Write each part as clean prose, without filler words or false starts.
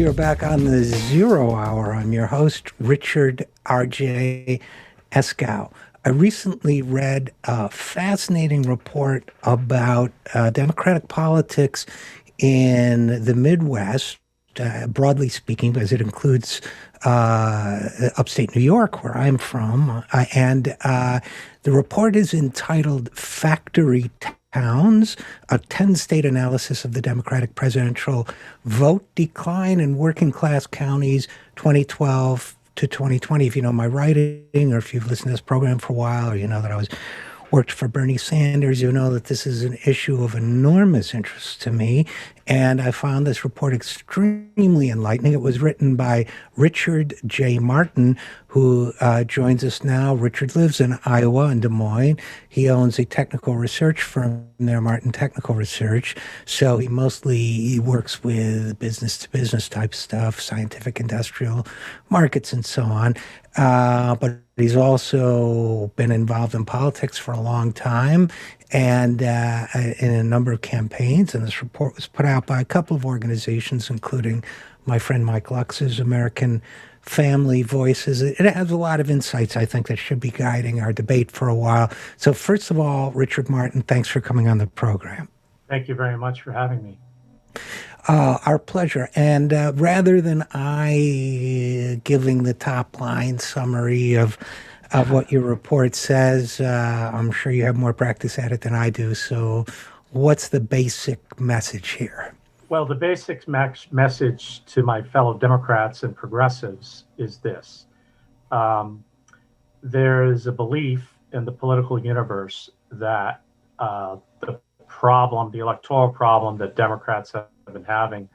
we are back on the Zero Hour. I'm your host, Richard RJ Eskow. I recently read a fascinating report about Democratic politics in the Midwest, broadly speaking, because it includes upstate New York, where I'm from. And the report is entitled Factory Towns, a 10-state analysis of the Democratic presidential vote decline in working class counties 2012 to 2020. If you know my writing, or if you've listened to this program for a while, or you know that I worked for Bernie Sanders, you know that this is an issue of enormous interest to me. And I found this report extremely enlightening. It was written by Richard J. Martin, who joins us now. Richard lives in Iowa, in Des Moines. He owns a technical research firm there, Martin Technical Research. So he works with business-to-business type stuff, scientific, industrial markets, and so on. But he's also been involved in politics for a long time and in a number of campaigns. And this report was put out by a couple of organizations, including my friend Mike Lux's American Family Voices. It has a lot of insights, I think, that should be guiding our debate for a while. So first of all, Richard Martin, thanks for coming on the program. Thank you very much for having me. Our pleasure. And rather than I giving the top line summary of what your report says, I'm sure you have more practice at it than I do. So what's the basic message here? Well, the basic message to my fellow Democrats and progressives is this. There is a belief in the political universe that the electoral problem that Democrats have been having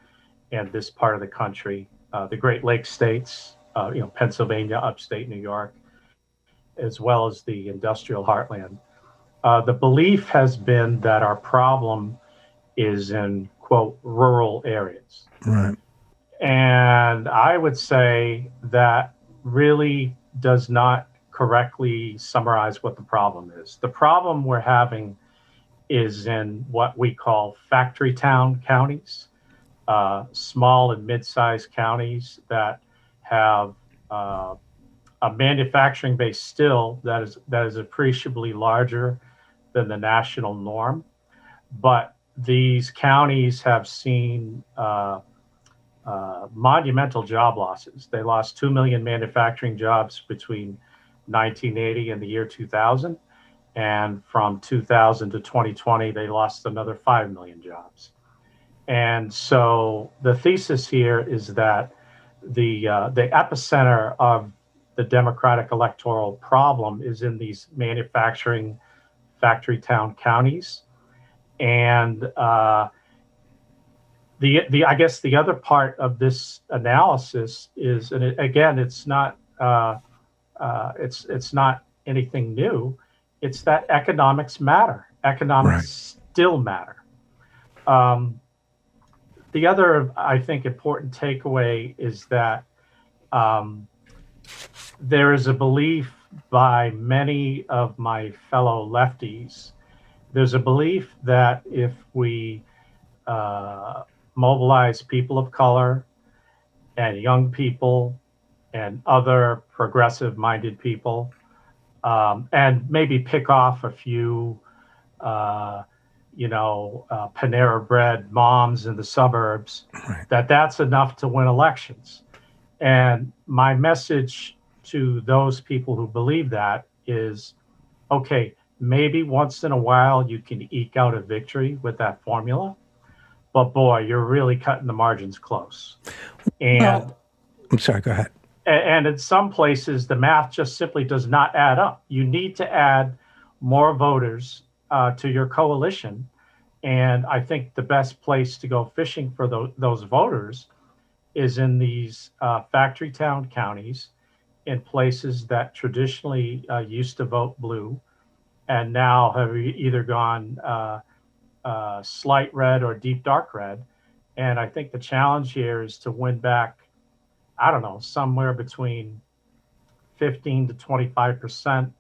in this part of the country, the Great Lakes states, Pennsylvania, upstate New York, as well as the industrial heartland. The belief has been that our problem is in, quote, rural areas. Right. And I would say that really does not correctly summarize what the problem is. The problem we're having is in what we call factory town counties, small and mid-sized counties that have a manufacturing base still that is appreciably larger than the national norm. But these counties have seen monumental job losses. They lost 2 million manufacturing jobs between 1980 and the year 2000. And from 2000 to 2020, they lost another 5 million jobs. And so the thesis here is that the epicenter of the Democratic electoral problem is in these manufacturing factory town counties. And I guess the other part of this analysis is, and it's not anything new. It's that economics matter. Economics still matter. The other, I think, important takeaway is that there is a belief by many of my fellow lefties. There's a belief that if we mobilize people of color and young people and other progressive-minded people, and maybe pick off a few, Panera-bred moms in the suburbs, that's enough to win elections. And my message to those people who believe that is, okay, maybe once in a while you can eke out a victory with that formula, but boy, you're really cutting the margins close. And I'm sorry, go ahead. And in some places, the math just simply does not add up. You need to add more voters to your coalition. And I think the best place to go fishing for those voters is in these factory town counties, in places that traditionally used to vote blue and now have either gone slight red or deep dark red. And I think the challenge here is to win back, I don't know, somewhere between 15 to 25%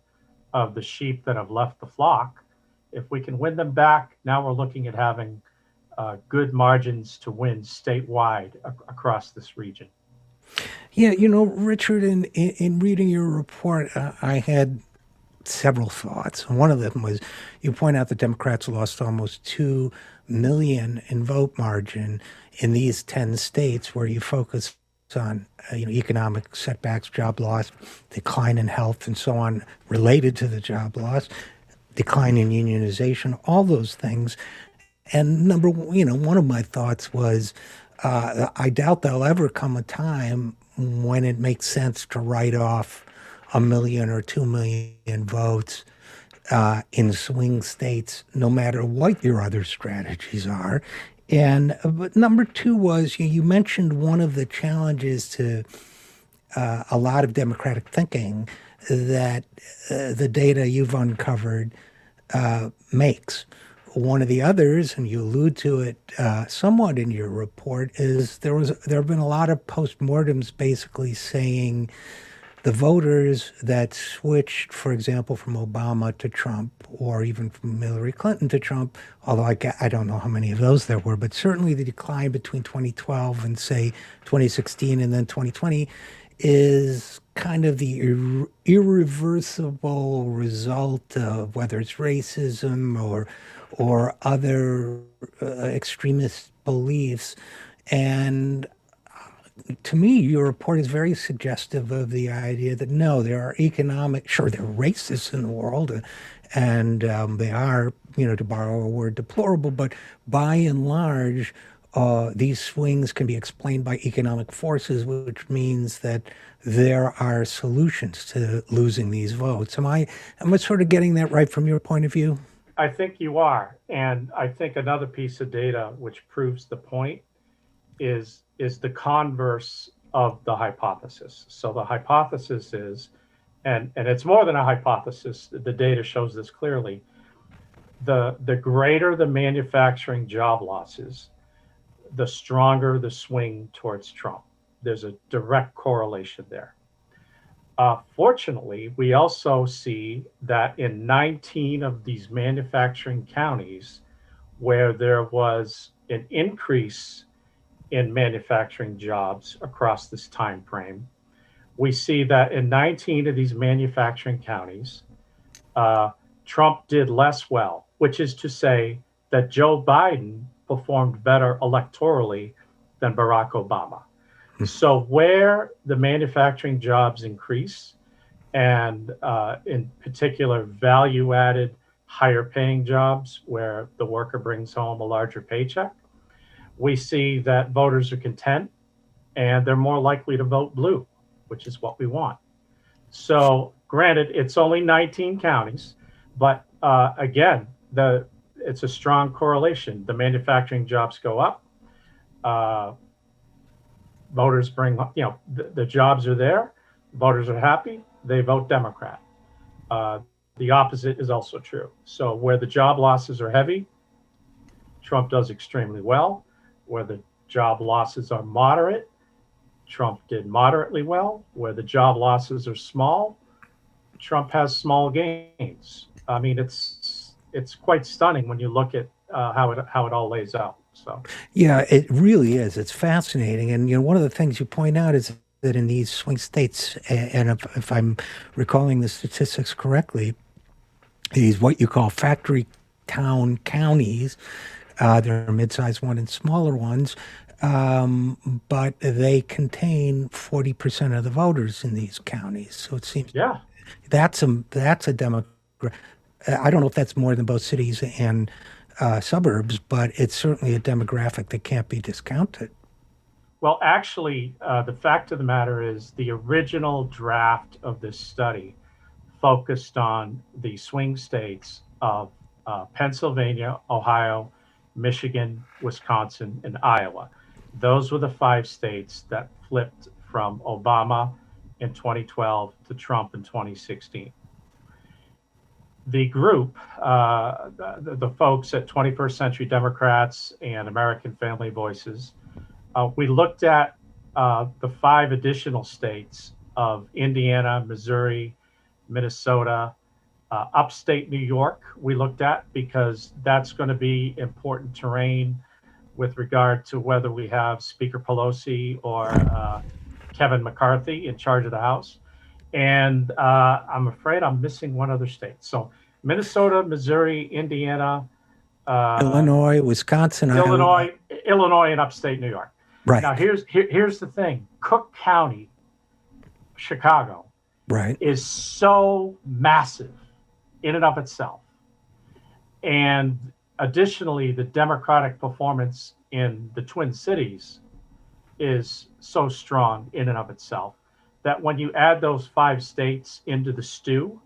of the sheep that have left the flock. If we can win them back, now we're looking at having good margins to win statewide across this region. Yeah, Richard, in reading your report, I had several thoughts. One of them was you point out the Democrats lost almost 2 million in vote margin in these 10 states where you focus on economic setbacks, job loss, decline in health, and so on related to the job loss, decline in unionization, all those things. And one of my thoughts was I doubt there'll ever come a time when it makes sense to write off 1 million or 2 million votes in swing states, no matter what your other strategies are. And but number two was you mentioned one of the challenges to a lot of democratic thinking that the data you've uncovered makes. One of the others, and you allude to it somewhat in your report, is there have been a lot of postmortems basically saying the voters that switched, for example, from Obama to Trump, or even from Hillary Clinton to Trump, although I don't know how many of those there were, but certainly the decline between 2012 and say 2016 and then 2020 is kind of the irreversible result of whether it's racism or other extremist beliefs. And to me, your report is very suggestive of the idea that no, there are sure, there are racists in the world, and they are, to borrow a word, deplorable, but by and large, these swings can be explained by economic forces, which means that there are solutions to losing these votes. Am I sort of getting that right from your point of view? I think you are. And I think another piece of data which proves the point is the converse of the hypothesis. So the hypothesis is, and it's more than a hypothesis, the data shows this clearly, the greater the manufacturing job losses, the stronger the swing towards Trump. There's a direct correlation there. Fortunately, we also see that in 19 of these manufacturing counties where there was an increase in manufacturing jobs across this time frame, we see that in 19 of these manufacturing counties, Trump did less well, which is to say that Joe Biden performed better electorally than Barack Obama. So where the manufacturing jobs increase, and in particular value-added, higher-paying jobs where the worker brings home a larger paycheck, we see that voters are content and they're more likely to vote blue, which is what we want. So granted, it's only 19 counties, but again, it's a strong correlation. The manufacturing jobs go up. Voters bring, the jobs are there. Voters are happy. They vote Democrat. The opposite is also true. So where the job losses are heavy, Trump does extremely well. Where the job losses are moderate, Trump did moderately well. Where the job losses are small, Trump has small gains. I mean, it's quite stunning when you look at how it all lays out. So Yeah, it really is. It's fascinating. And one of the things you point out is that in these swing states, and if I'm recalling the statistics correctly, these what you call factory town counties, there are mid-sized ones and smaller ones, but they contain 40% of the voters in these counties. So it seems yeah, that's a I don't know if that's more than both cities and suburbs, but it's certainly a demographic that can't be discounted. well, actually, the fact of the matter is the original draft of this study focused on the swing states of Pennsylvania, Ohio, Michigan, Wisconsin, and Iowa. Those were the 5 states that flipped from Obama in 2012 to Trump in 2016. The group, the folks at 21st Century Democrats and American Family Voices, we looked at the 5 additional states of Indiana, Missouri, Minnesota, upstate New York. We looked at because that's going to be important terrain with regard to whether we have Speaker Pelosi or Kevin McCarthy in charge of the House. And I'm afraid I'm missing one other state. So Minnesota, Missouri, Indiana, Illinois, Wisconsin, Iowa. Illinois, and upstate New York. Right. Now, here's the thing: Cook County, Chicago, Right. is so massive in and of itself, and additionally, the Democratic performance in the Twin Cities is so strong in and of itself that when you add those 5 states into the stew,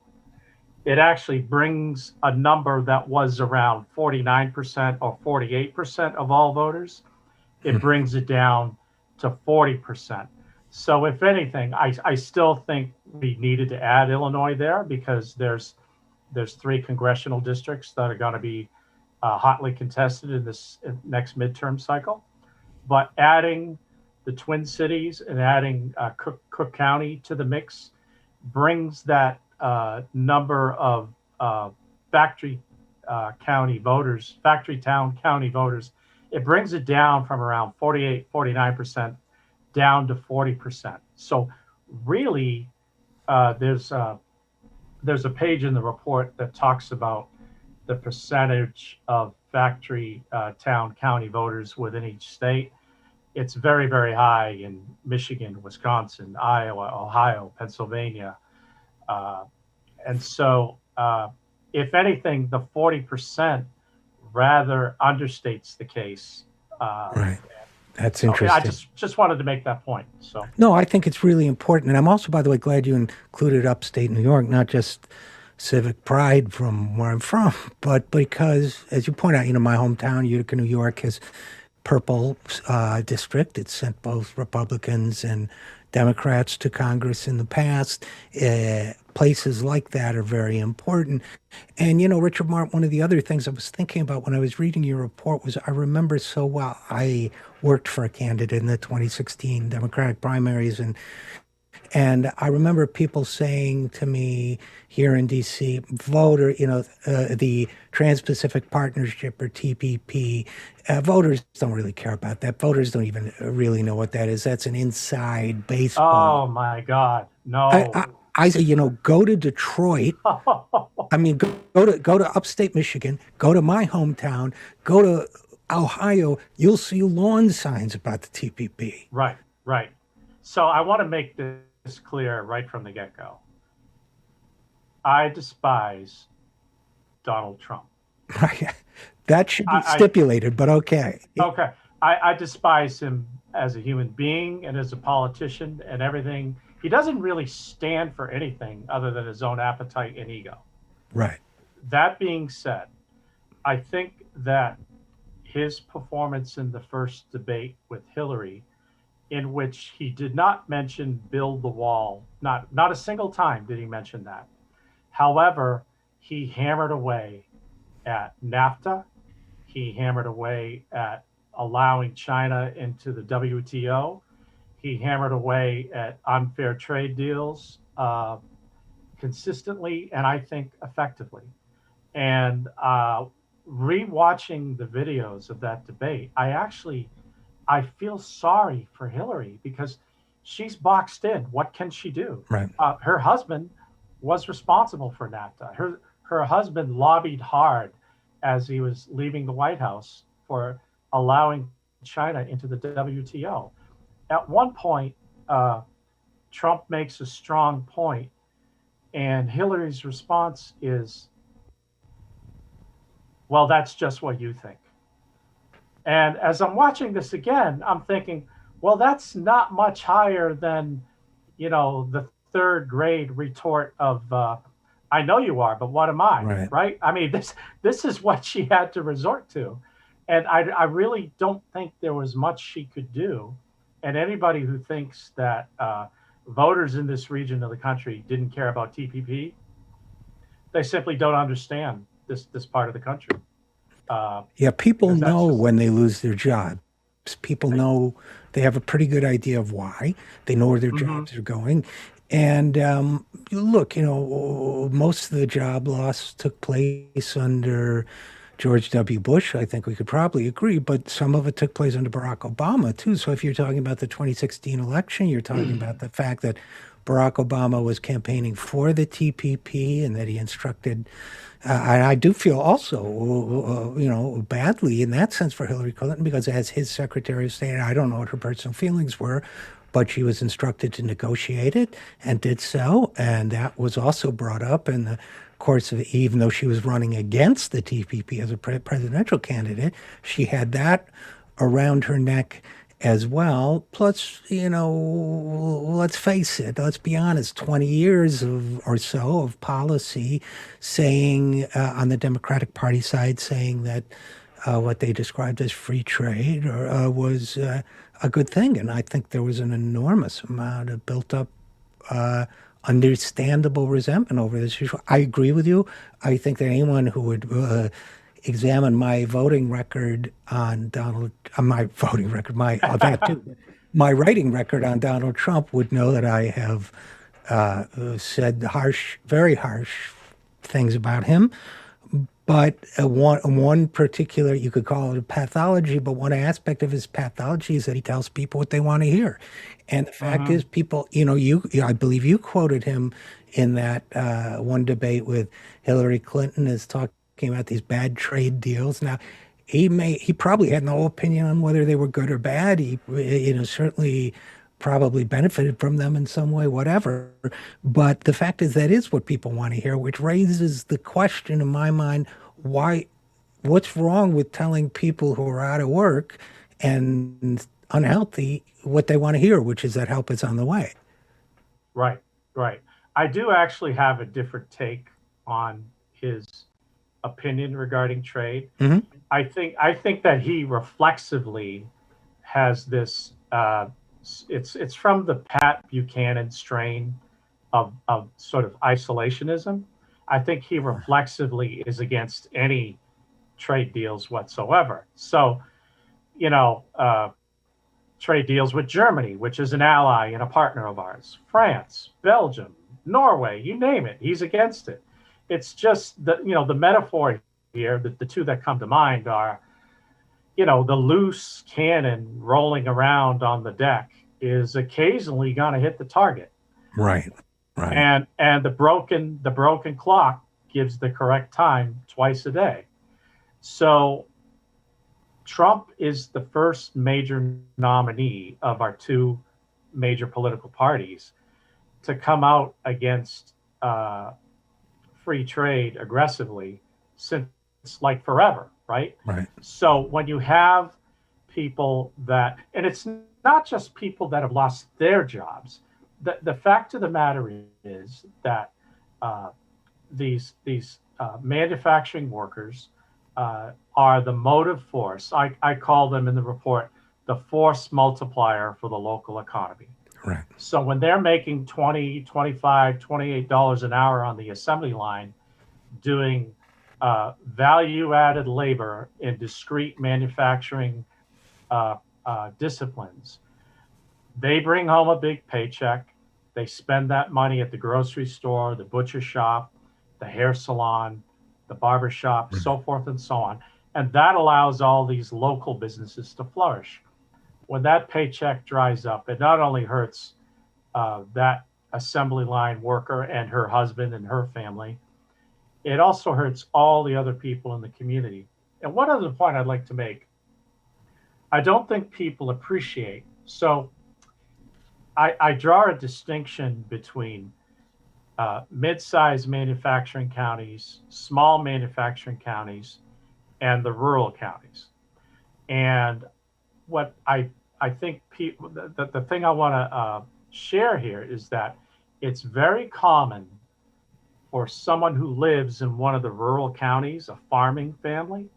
it actually brings a number that was around 49% or 48% of all voters. It brings it down to 40%. So if anything, I still think we needed to add Illinois there because there's 3 congressional districts that are going to be hotly contested in this next midterm cycle. But adding the Twin Cities and adding Cook County to the mix brings that number of factory town county voters, it brings it down from around 48, 49% down to 40%. So really, there's a page in the report that talks about the percentage of factory town county voters within each state. It's very, very high in Michigan, Wisconsin, Iowa, Ohio, Pennsylvania. And so, if anything, the 40% rather understates the case. Right. That's Okay, interesting. I just wanted to make that point. So No, I think it's really important. And I'm also, by the way, glad you included upstate New York, not just civic pride from where I'm from, but because, as you point out, my hometown, Utica, New York, has purple district. It's sent both Republicans and Democrats to Congress in the past. Places like that are very important. And, Richard Martin, one of the other things I was thinking about when I was reading your report was I remember so well, I worked for a candidate in the 2016 Democratic primaries, and I remember people saying to me here in D.C., the Trans-Pacific Partnership or TPP, voters don't really care about that. Voters don't even really know what that is. That's an inside baseball. oh my God, I, no. I say, go to Detroit. I mean, go to upstate Michigan, go to my hometown, go to Ohio. You'll see lawn signs about the TPP. Right. So I want to make this clear right from the get-go. I despise Donald Trump. That should be stipulated, but okay. Okay. I despise him as a human being and as a politician and everything. He doesn't really stand for anything other than his own appetite and ego. Right. That being said, I think that his performance in the first debate with Hillary, in which he did not mention build the wall, not a single time did he mention that. However, he hammered away at NAFTA. He hammered away at allowing China into the WTO. He hammered away at unfair trade deals consistently and I think effectively. And rewatching the videos of that debate, I feel sorry for Hillary because she's boxed in. What can she do? Right. Her husband was responsible for NAFTA. Her husband lobbied hard as he was leaving the White House for allowing China into the WTO. At one point, Trump makes a strong point, and Hillary's response is, well, that's just what you think. And as I'm watching this again, I'm thinking, well, that's not much higher than, the 3rd grade retort of, I know you are, but what am I? Right? I mean, this is what she had to resort to. And I really don't think there was much she could do. And anybody who thinks that voters in this region of the country didn't care about TPP, they simply don't understand this part of the country. People know when they lose their jobs. People know, they have a pretty good idea of why. They know where their jobs are going. And look, most of the job loss took place under George W. Bush, I think we could probably agree, but some of it took place under Barack Obama too. So if you're talking about the 2016 election, you're talking about the fact that Barack Obama was campaigning for the TPP and that he instructed, and I do feel also, badly in that sense for Hillary Clinton because as his Secretary of State, I don't know what her personal feelings were, but she was instructed to negotiate it and did so. And that was also brought up in the course of, even though she was running against the TPP as a presidential candidate, she had that around her neck as well. Plus, let's face it, let's be honest, 20 years or so of policy saying, on the Democratic Party side, saying that what they described as free trade was a good thing. And I think there was an enormous amount of built up understandable resentment over this issue. I agree with you. I think that anyone who would examine my voting record on my voting record, that too, my writing record on Donald Trump would know that I have said very harsh things about him. But one particular, you could call it a pathology, but one aspect of his pathology is that he tells people what they want to hear. And the fact is, people, I believe you quoted him in that one debate with Hillary Clinton as talking about these bad trade deals. Now, he probably had no opinion on whether they were good or bad. He, certainly probably benefited from them in some way, whatever. But the fact is that is what people want to hear, which raises the question in my mind, what's wrong with telling people who are out of work and unhealthy what they want to hear, which is that help is on the way. Right, right. I do actually have a different take on his opinion regarding trade. Mm-hmm. I think that he reflexively has this. It's from the Pat Buchanan strain of sort of isolationism. I think he reflexively is against any trade deals whatsoever. So, trade deals with Germany, which is an ally and a partner of ours, France, Belgium, Norway, you name it, he's against it. It's just the metaphor here, the two that come to mind are, the loose cannon rolling around on the deck is occasionally going to hit the target. Right. And the broken clock gives the correct time twice a day. So Trump is the first major nominee of our two major political parties to come out against free trade aggressively since like forever, right? Right. So when you have people that, and it's not just people that have lost their jobs, the fact of the matter is that these manufacturing workers are the motive force. I call them in the report the force multiplier for the local economy. Right. So when they're making $20, $25, $28 an hour on the assembly line doing value-added labor in discrete manufacturing disciplines, they bring home a big paycheck. They spend that money at the grocery store, the butcher shop, the hair salon, the barber shop, so forth and so on. And that allows all these local businesses to flourish. When that paycheck dries up, it not only hurts that assembly line worker and her husband and her family, it also hurts all the other people in the community. And one other point I'd like to make, I don't think people appreciate. So I draw a distinction between mid-sized manufacturing counties, small manufacturing counties, and the rural counties. And what I think people, the thing I want to share here is that it's very common for someone who lives in one of the rural counties, a farming family,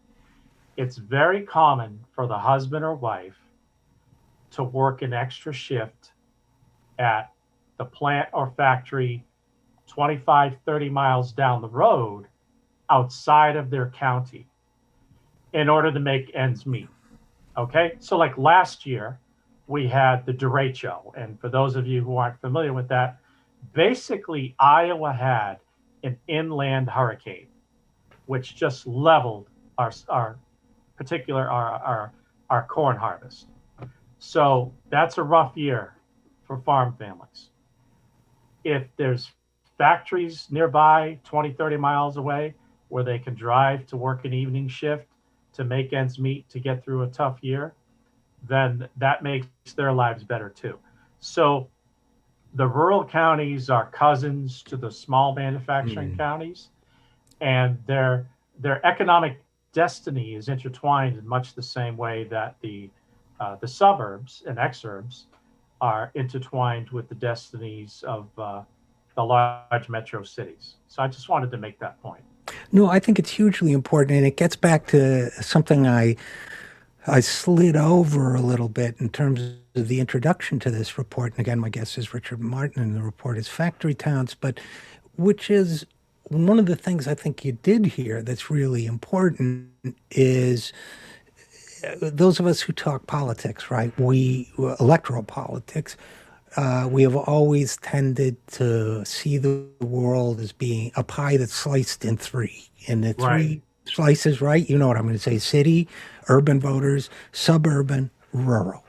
it's very common for the husband or wife to work an extra shift at the plant or factory 25, 30 miles down the road outside of their county in order to make ends meet. Okay, so like last year, we had the derecho. And for those of you who aren't familiar with that, basically Iowa had an inland hurricane, which just leveled our particular our corn harvest. So that's a rough year for farm families. If there's factories nearby 20, 30 miles away where they can drive to work an evening shift to make ends meet to get through a tough year, then that makes their lives better too. So the rural counties are cousins to the small manufacturing counties, and their economic destiny is intertwined in much the same way that the suburbs and exurbs are intertwined with the destinies of the large metro cities. So I just wanted to make that point. No, I think it's hugely important, and it gets back to something I slid over a little bit in terms of the introduction to this report. And again, my guest is Richard Martin, and the report is Factory Towns, but which is one of the things I think you did here that's really important is those of us who talk politics, right? We electoral politics. We have always tended to see the world as being a pie that's sliced in three, and the Right. three slices, right? You know what I'm going to say: city, urban voters, suburban, rural.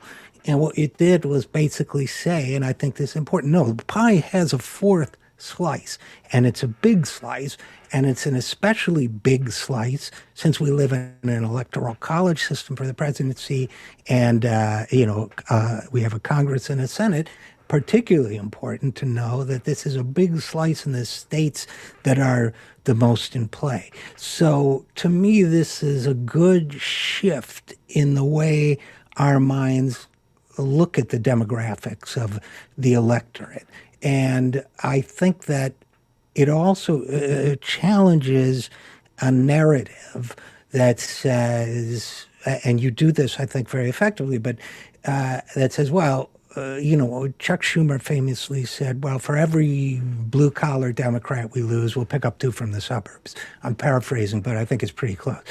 And what it did was basically say, and I think this is important, no, the pie has a fourth slice, and it's a big slice, and it's an especially big slice since we live in an electoral college system for the presidency, and we have a Congress and a Senate. Particularly important to know that this is a big slice in the states that are the most in play. So to me, this is a good shift in the way our minds look at the demographics of the electorate. And I think that it also challenges a narrative that says, and you do this, I think, very effectively, but that says, well, Chuck Schumer famously said, well, for every blue collar Democrat we lose, we'll pick up two from the suburbs. I'm paraphrasing, but I think it's pretty close.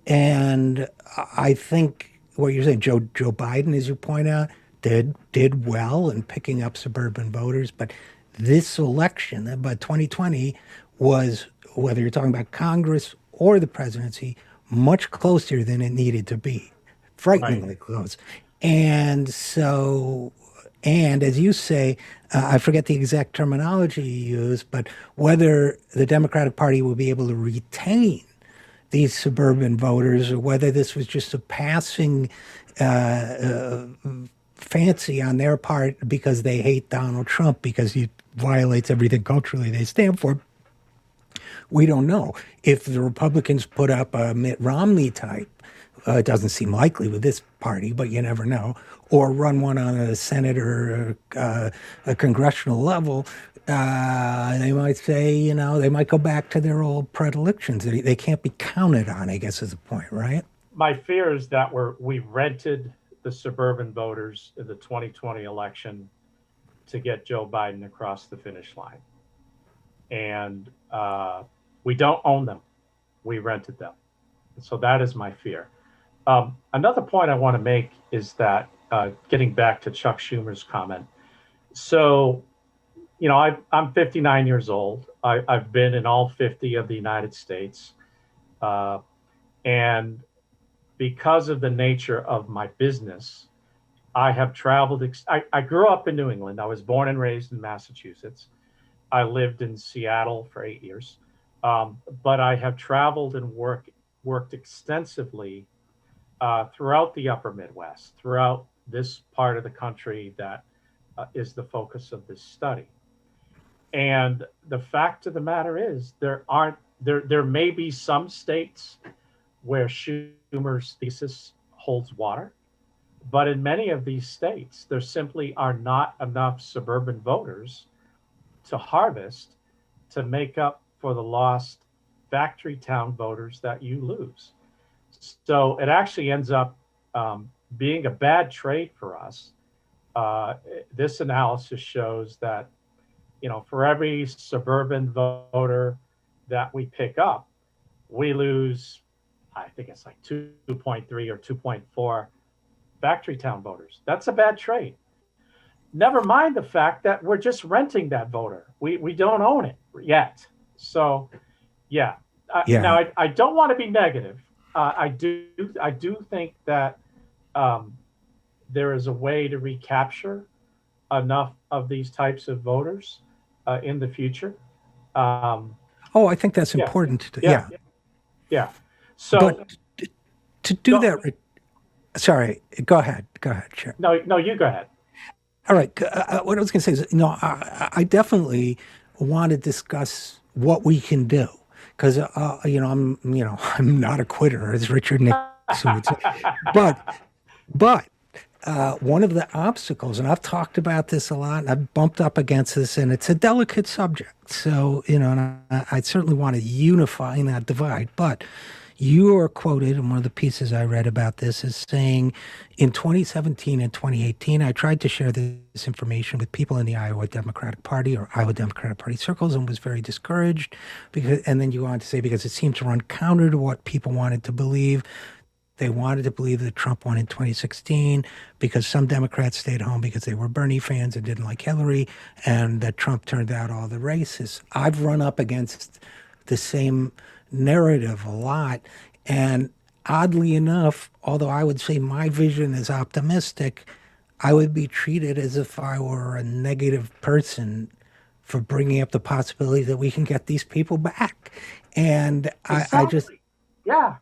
And I think what you're saying, Joe Biden, as you point out, did well in picking up suburban voters. But this election, but 2020 was, whether you're talking about Congress or the presidency, much closer than it needed to be, Right. frighteningly close. And so, and as you say, I forget the exact terminology you use, but whether the Democratic Party will be able to retain these suburban voters or whether this was just a passing fancy on their part because they hate Donald Trump because he violates everything culturally they stand for. We don't know. If the Republicans put up a Mitt Romney type, it doesn't seem likely with this party, but you never know, or run one on a Senate or a congressional level, they might say, they might go back to their old predilections. They can't be counted on, I guess is the point, right? My fear is that we rented the suburban voters in the 2020 election to get Joe Biden across the finish line. And we don't own them. We rented them. So that is my fear. Another point I want to make is that getting back to Chuck Schumer's comment. So, I'm 59 years old. I've been in all 50 of the United States. And because of the nature of my business, I have traveled. I grew up in New England. I was born and raised in Massachusetts. I lived in Seattle for 8 years. But I have traveled and worked extensively throughout the upper Midwest, throughout this part of the country that is the focus of this study. And the fact of the matter is, there may be some states where Schumer's thesis holds water, but in many of these states, there simply are not enough suburban voters to harvest to make up for the lost factory town voters that you lose. So it actually ends up being a bad trade for us. This analysis shows that, for every suburban voter that we pick up, we lose, I think it's like 2.3 or 2.4 factory town voters. That's a bad trade. Never mind the fact that we're just renting that voter. We don't own it yet. So, yeah. Now, Yeah. I don't want to be negative, I do think that um, there is a way to recapture enough of these types of voters in the future. Um, Oh, I think that's yeah, important. yeah, Yeah. yeah. But So to do go, that, sorry, go ahead. Go ahead. Sure. no, no, you go ahead. All right. What I was going to say is, I definitely want to discuss what we can do because, I'm not a quitter, as Richard Nixon would say. But, but one of the obstacles, and I've talked about this a lot, and I've bumped up against this, and it's a delicate subject. So, and I certainly want to unify that divide. But you are quoted in one of the pieces I read about this as saying, in 2017 and 2018, I tried to share this information with people in the Iowa Democratic Party or Iowa Democratic Party circles and was very discouraged because, and then you go on to say, because it seemed to run counter to what people wanted to believe. They wanted to believe that Trump won in 2016 because some Democrats stayed home because they were Bernie fans and didn't like Hillary, and that Trump turned out all the racists. I've run up against the same narrative a lot. And oddly enough, although I would say my vision is optimistic, I would be treated as if I were a negative person for bringing up the possibility that we can get these people back. And I just, Exactly. Yeah.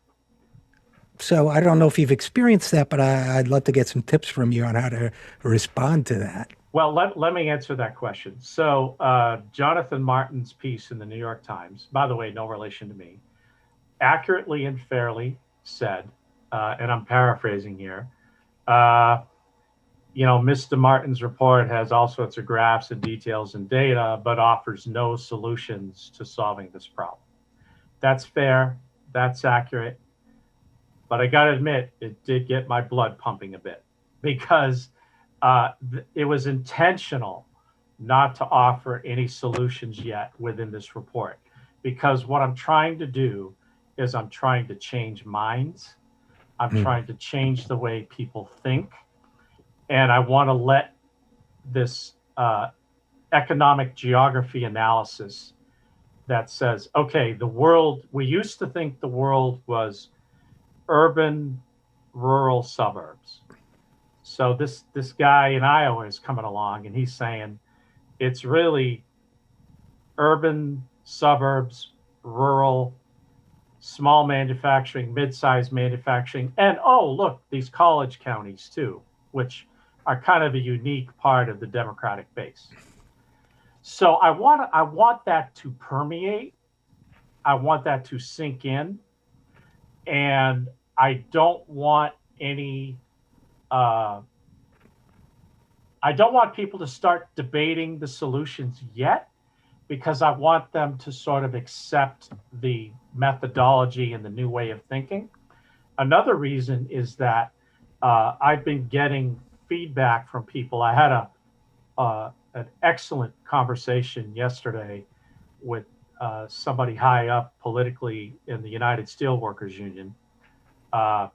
so I don't know if you've experienced that, but I'd love to get some tips from you on how to respond to that. Well, let me answer that question. So, Jonathan Martin's piece in the New York Times, by the way, no relation to me, accurately and fairly said, and I'm paraphrasing here, uh, Mr. Martin's report has all sorts of graphs and details and data, but offers no solutions to solving this problem. That's fair. That's accurate. But I got to admit, it did get my blood pumping a bit because it was intentional not to offer any solutions yet within this report. Because what I'm trying to do is I'm trying to change minds, I'm Mm, trying to change the way people think, and I want to let this economic geography analysis that says, okay, the world, we used to think the world was urban, rural suburbs. So this guy in Iowa is coming along and he's saying it's really urban, suburbs, rural, small manufacturing, mid-sized manufacturing, and oh, look, these college counties too, which are kind of a unique part of the Democratic base. So I want that to permeate. I want that to sink in, and I don't want any. Uh, I don't want people to start debating the solutions yet because I want them to sort of accept the methodology and the new way of thinking. Another reason is that I've been getting feedback from people. I had an excellent conversation yesterday with somebody high up politically in the United Steelworkers Union. Uh,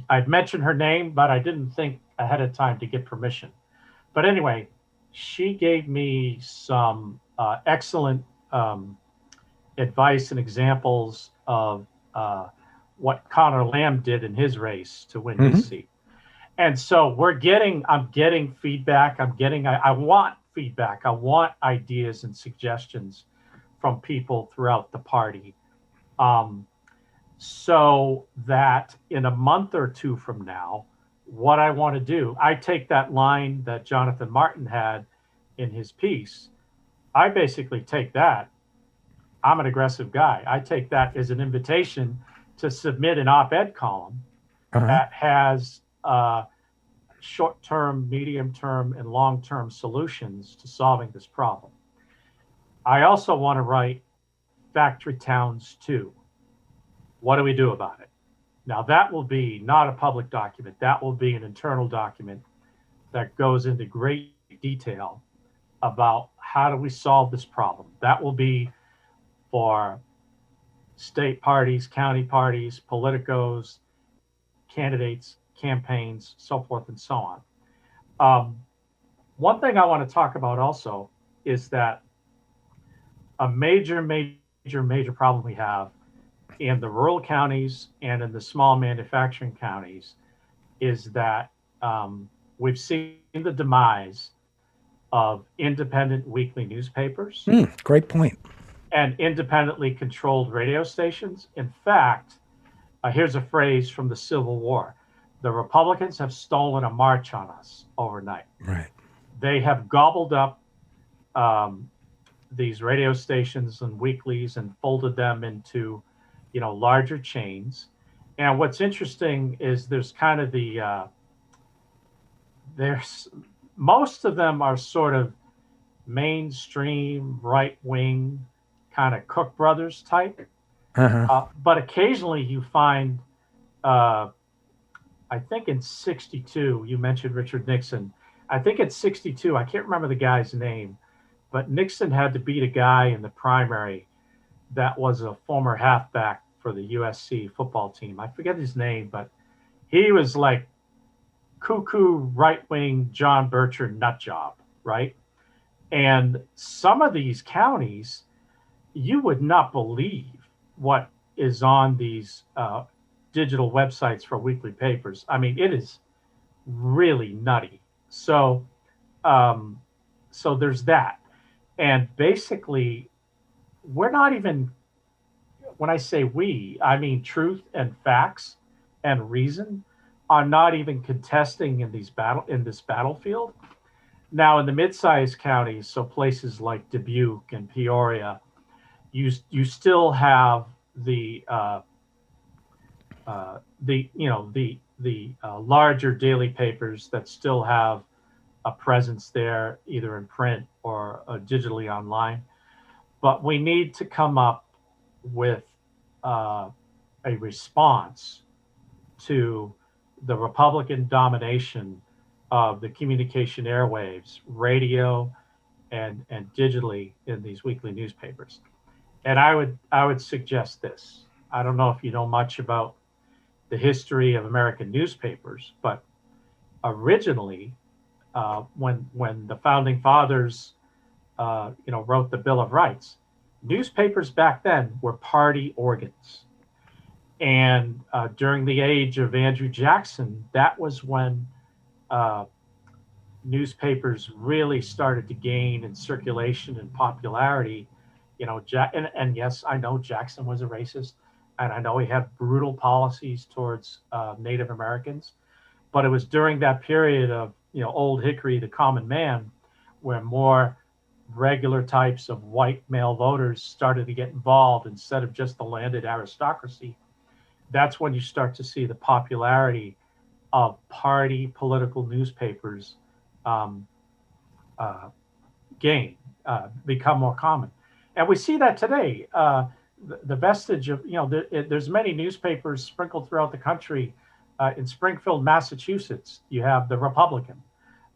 I'd mentioned her name, but I didn't think ahead of time to get permission. But anyway, she gave me some excellent advice and examples of what Connor Lamb did in his race to win his mhm. seat. And so I'm getting feedback. I want feedback. I want ideas and suggestions from people throughout the party. Um, so that in a month or two from now, what I want to do, I take that line that Jonathan Martin had in his piece. I basically take that. I'm an aggressive guy. I take that as an invitation to submit an op ed column Uh-huh. that has short term, medium term, and long term solutions to solving this problem. I also want to write factory towns too. What do we do about it? Now, that will be not a public document, that will be an internal document that goes into great detail about how do we solve this problem. That will be for state parties, county parties, politicos, candidates, campaigns, so forth and so on. Um, One thing I want to talk about also is that a major problem we have in the rural counties and in the small manufacturing counties is that we've seen the demise of independent weekly newspapers Great point. and independently controlled radio stations. In fact, here's a phrase from the Civil War: the Republicans have stolen a march on us overnight. Right. They have gobbled up these radio stations and weeklies and folded them into, larger chains. And what's interesting is there's kind of there's most of them are sort of mainstream right wing kind of Cook Brothers type, Uh-huh. but occasionally you find. I think in '62 you mentioned Richard Nixon. I think in '62 I can't remember the guy's name, but Nixon had to beat a guy in the primary that was a former halfback for the USC football team. I forget his name, but he was like cuckoo right wing John Bircher nut job, right? And some of these counties, you would not believe what is on these digital websites for weekly papers. I mean, it is really nutty. So there's that. And basically, we're not even, when I say we, I mean truth and facts and reason are not even contesting in this battlefield. Now, in the mid-sized counties, so places like Dubuque and Peoria, you still have the larger daily papers that still have a presence there, either in print or digitally online. But we need to come up with a response to the Republican domination of the communication airwaves, radio and digitally in these weekly newspapers. And I would suggest this. I don't know if you know much about the history of American newspapers, but originally, when the founding fathers, wrote the Bill of Rights, newspapers back then were party organs. And during the age of Andrew Jackson, that was when newspapers really started to gain in circulation and popularity. And yes, I know Jackson was a racist, and I know he had brutal policies towards Native Americans, but it was during that period of Old Hickory, the common man, where more regular types of white male voters started to get involved instead of just the landed aristocracy. That's when you start to see the popularity of party political newspapers become more common. And we see that today. The vestige of, there's many newspapers sprinkled throughout the country. In Springfield, Massachusetts, you have the Republican.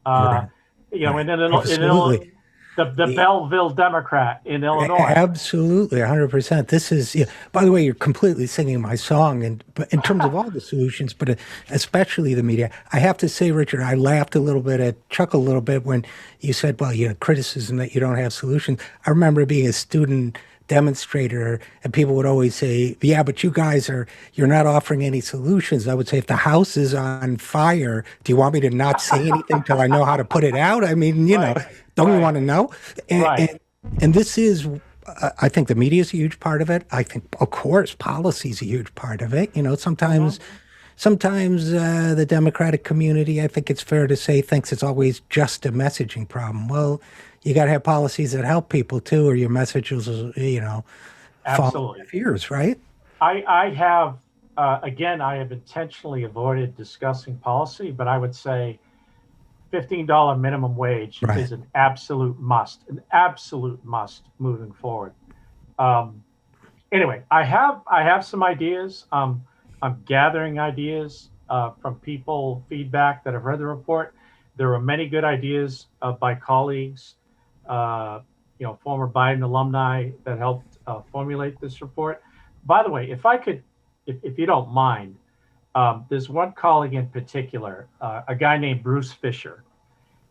Right. And in Absolutely. the Belleville Democrat in Illinois. Absolutely, 100%. This is, yeah. By the way, you're completely singing my song, and but in terms of all the solutions, but especially the media. I have to say, Richard, I laughed a little bit, I chuckled a little bit when you said, well, criticism that you don't have solutions. I remember being a student demonstrator, and people would always say, yeah, but you're not offering any solutions. I would say, if the house is on fire, do you want me to not say anything till I know how to put it out? I mean, Right, don't you right, want to know? And, right. and this is, I think the media is a huge part of it. I think, of course, policy is a huge part of it. Mhm. Sometimes the Democratic community, I think it's fair to say, thinks it's always just a messaging problem. Well, you got to have policies that help people too, or your messages, fall on Absolutely. deaf ears, right? I have, again, I have intentionally avoided discussing policy, but I would say $15 minimum wage Right. is an absolute must moving forward. Um, anyway, I have some ideas. I'm gathering ideas from people, feedback that have read the report. There were many good ideas by colleagues, former Biden alumni that helped formulate this report. By the way, if you don't mind, there's one colleague in particular, a guy named Bruce Fisher.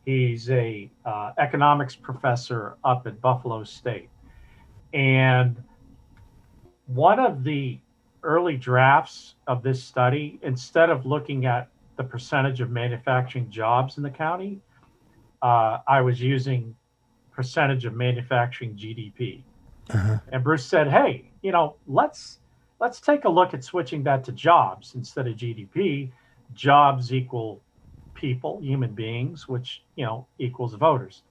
He's a economics professor up at Buffalo State, and one of the early drafts of this study, instead of looking at the percentage of manufacturing jobs in the county, I was using percentage of manufacturing GDP. Uh-huh. And Bruce said, "Hey, let's take a look at switching that to jobs instead of GDP. Jobs equal people, human beings, which equals voters."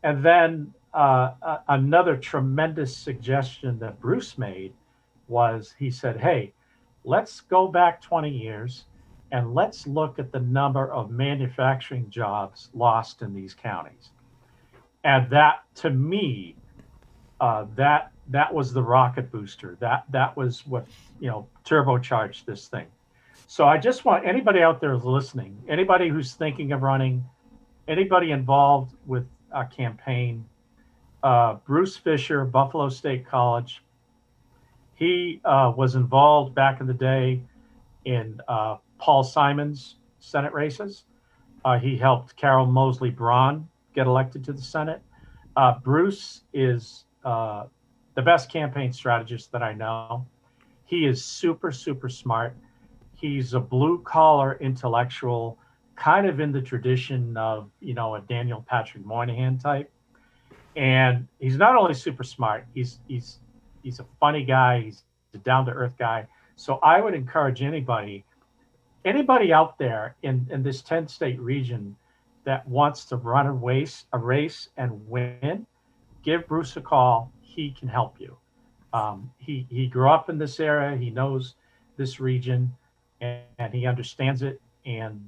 And then another tremendous suggestion that Bruce made was he said, "Hey, let's go back 20 years and let's look at the number of manufacturing jobs lost in these counties." And that, to me, that was the rocket booster. That was what turbocharged this thing. So I just want anybody out there who's listening, anybody who's thinking of running, anybody involved with a campaign, Bruce Fisher, Buffalo State College. He was involved back in the day in Paul Simon's Senate races. He helped Carol Mosley Braun get elected to the Senate. Bruce is the best campaign strategist that I know. He is super, super smart. He's a blue collar intellectual, kind of in the tradition of, a Daniel Patrick Moynihan type. And he's not only super smart, he's a funny guy. He's a down to earth guy. So I would encourage anybody out there in this 10 state region that wants to run a race and win, give Bruce a call. He can help you. He grew up in this area. He knows this region, and he understands it. And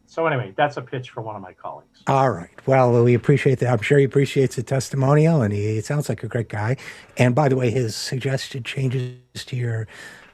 so anyway, that's a pitch for one of my colleagues. All right. Well, we appreciate that. I'm sure he appreciates the testimonial, and he sounds like a great guy. And by the way, his suggested changes to your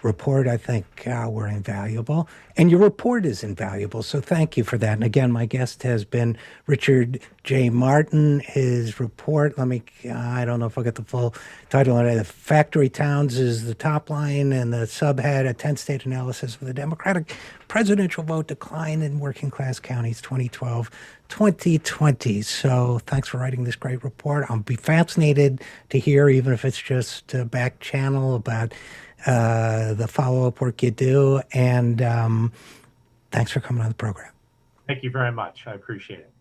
report, I think, were invaluable. And your report is invaluable, so thank you for that. And again, my guest has been Richard J. Martin. His report, I don't know if I'll get the full title on it. The Factory Towns is the top line, and the subhead, a 10-state analysis of the Democratic presidential vote decline in working class counties 2012-2020. So thanks for writing this great report. I'll be fascinated to hear, even if it's just a back channel, about the follow-up work you do. And thanks for coming on the program. Thank you very much. I appreciate it.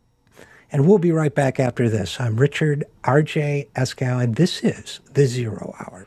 And we'll be right back after this. I'm Richard RJ Eskow, and this is The Zero Hour.